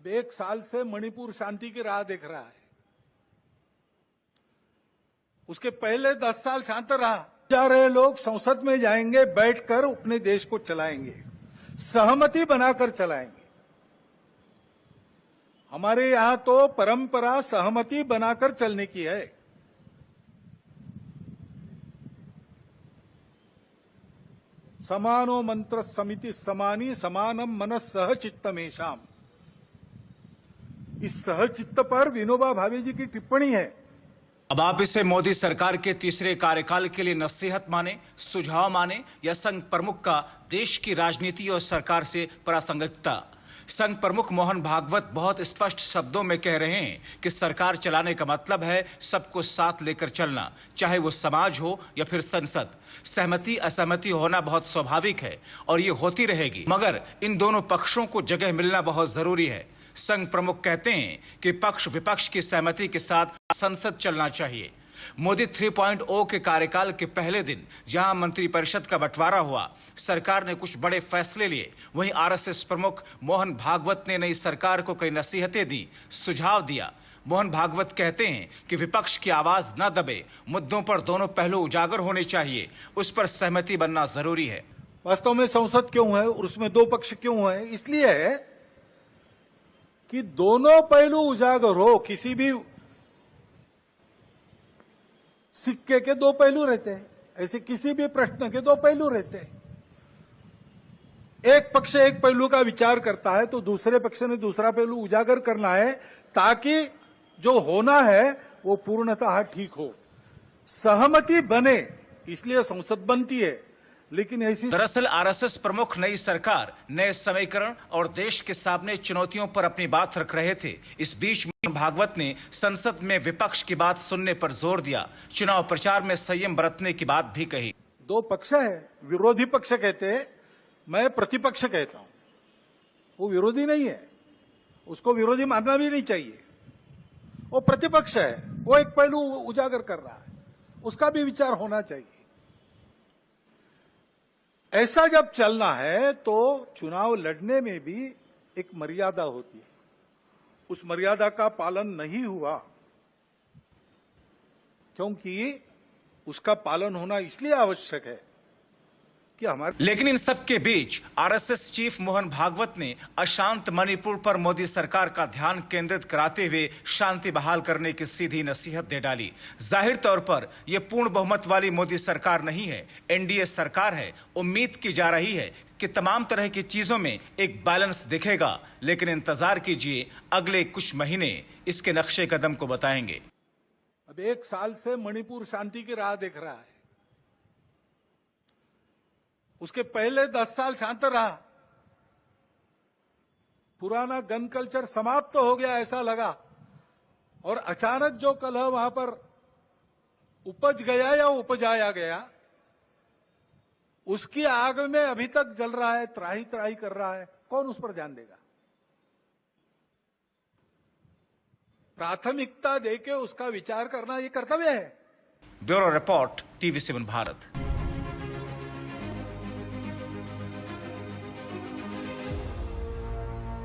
अब 1 साल से मणिपुर शांति की राह देख रहा है। उसके पहले 10 साल शांत रहा। जा रहे लोग संसद में जाएंगे, बैठकर अपने देश को चलाएंगे, सहमति बनाकर चलाएंगे। हमारे यहां तो परंपरा सहमति बनाकर चलने की है। समानो मंत्र समिति समानी समानम मनस सहचित्तमेषाम। इस सहचित्त पर विनोबा भावे जी की टिप्पणी है। अब आप इसे मोदी सरकार के तीसरे कार्यकाल के लिए नसीहत माने, सुझाव माने या संघ प्रमुख का देश की राजनीति और सरकार से प्रासंगिकता। संघ प्रमुख मोहन भागवत बहुत स्पष्ट शब्दों में कह रहे हैं कि सरकार चलाने का मतलब है सबको साथ लेकर चलना, चाहे वो समाज हो या फिर संसद। सहमति असहमति होना बहुत स्वाभाविक है और ये होती रहेगी, मगर इन दोनों पक्षों को जगह मिलना बहुत जरूरी है। संघ प्रमुख कहते हैं कि पक्ष विपक्ष की सहमति के साथ संसद चलना चाहिए। मोदी 3.0 के कार्यकाल के पहले दिन जहां मंत्रिपरिषद का बंटवारा हुआ, सरकार ने कुछ बड़े फैसले लिए, वहीं आरएसएस प्रमुख मोहन भागवत ने नई सरकार को कई नसीहतें दी, सुझाव दिया। मोहन भागवत कहते हैं कि विपक्ष की आवाज न दबे, मुद्दों पर दोनों पहलू उजागर होने चाहिए, उस पर सहमति बनना जरूरी है। वास्तव में संसद क्यों है और उसमें 2 पक्ष क्यों है? इसलिए है कि दोनों पहलू उजागर हो। किसी भी सिक्के के 2 पहलू रहते हैं, ऐसे किसी भी प्रश्न के 2 पहलू रहते हैं। एक पक्ष एक पहलू का विचार करता है तो दूसरे पक्ष ने दूसरा पहलू उजागर करना है, ताकि जो होना है वो पूर्णतः ठीक हो, सहमति बने। इसलिए संसद बनती है। लेकिन ऐसी दरअसल आरएसएस प्रमुख नई सरकार, नए समीकरण और देश के सामने चुनौतियों पर अपनी बात रख रहे थे। इस बीच भागवत ने संसद में विपक्ष की बात सुनने पर जोर दिया, चुनाव प्रचार में संयम बरतने की बात भी कही। 2 पक्ष है, विरोधी पक्ष कहते हैं, मैं प्रतिपक्ष कहता हूं। वो विरोधी नहीं है, उसको विरोधी मानना भी नहीं चाहिए। वो प्रतिपक्ष है, वो एक पहलू उजागर कर रहा है, उसका भी विचार होना चाहिए। ऐसा जब चलना है तो चुनाव लड़ने में भी एक मर्यादा होती है। उस मर्यादा का पालन नहीं हुआ, क्योंकि उसका पालन होना इसलिए आवश्यक है कि हमारे। लेकिन इन सब के बीच आरएसएस चीफ मोहन भागवत ने अशांत मणिपुर पर मोदी सरकार का ध्यान केंद्रित कराते हुए शांति बहाल करने की सीधी नसीहत दे डाली। जाहिर तौर पर यह पूर्ण बहुमत वाली मोदी सरकार नहीं है, एनडीए सरकार है। उम्मीद की जा रही है कि तमाम तरह की चीजों में एक बैलेंस दिखेगा, लेकिन इंतजार कीजिए, अगले कुछ महीने इसके नक्शे कदम को बताएंगे। अब 1 साल से मणिपुर शांति की राह देख रहा है। उसके पहले 10 साल शांत रहा। पुराना गन कल्चर समाप्त तो हो गया ऐसा लगा, और अचानक जो कलह वहां पर उपज गया या उपजाया गया, उसकी आग में अभी तक जल रहा है, त्राही त्राही कर रहा है। कौन उस पर ध्यान देगा? प्राथमिकता देके उसका विचार करना ये कर्तव्य है। Bureau report, TV7 Bharat.